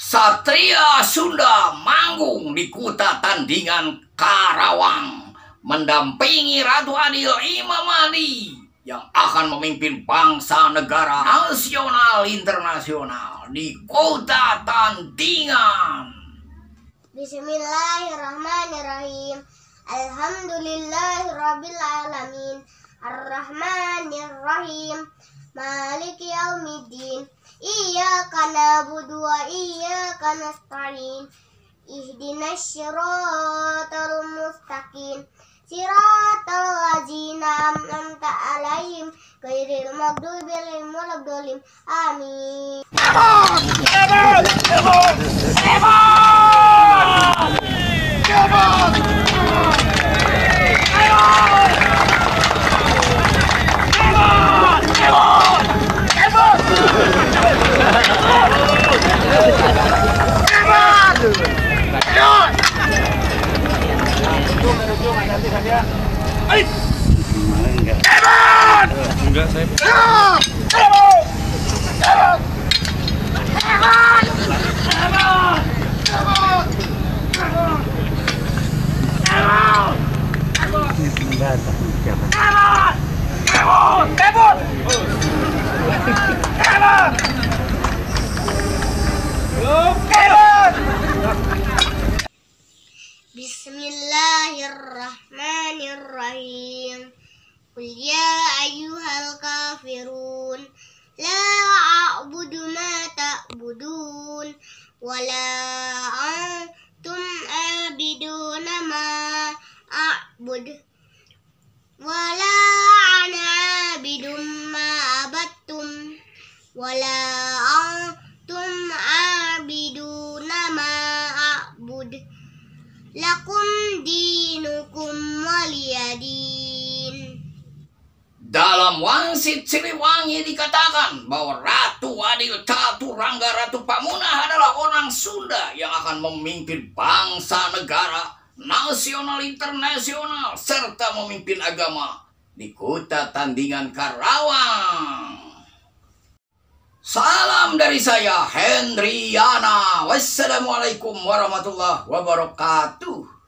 Satria Sunda manggung di Kuta Tandingan Karawang, mendampingi Ratu Adil Imam Mahdi yang akan memimpin bangsa negara nasional internasional di Kota Tandingan. Bismillahirrahmanirrahim. Alhamdulillahirabbil alamin. Arrahmanirrahim. Maliki yaumiddin. Iyyaka na'budu wa iyyaka nasta'in. Ihdinas siratal mustaqim. Siratal ladzina an'amta 'alaihim ghairil maghdubi 'alaihim waladdallin. Amin. Enggak, saya Bismillahirrahmanirrahim. Qul ya ayyuhal kafirun la a'budu ma ta'budun wa la antum abiduna ma a'budu wa la ana abidum ma abattum wa la antum abiduna ma a'budu lakum dinukum waliyadin. Dalam Wangsit Siliwangi dikatakan bahwa Ratu Adil Caturangga Ratu Pamunah adalah orang Sunda yang akan memimpin bangsa negara nasional internasional serta memimpin agama di Kota Tandingan Karawang. Salam dari saya, Hendriana. Wassalamualaikum warahmatullahi wabarakatuh.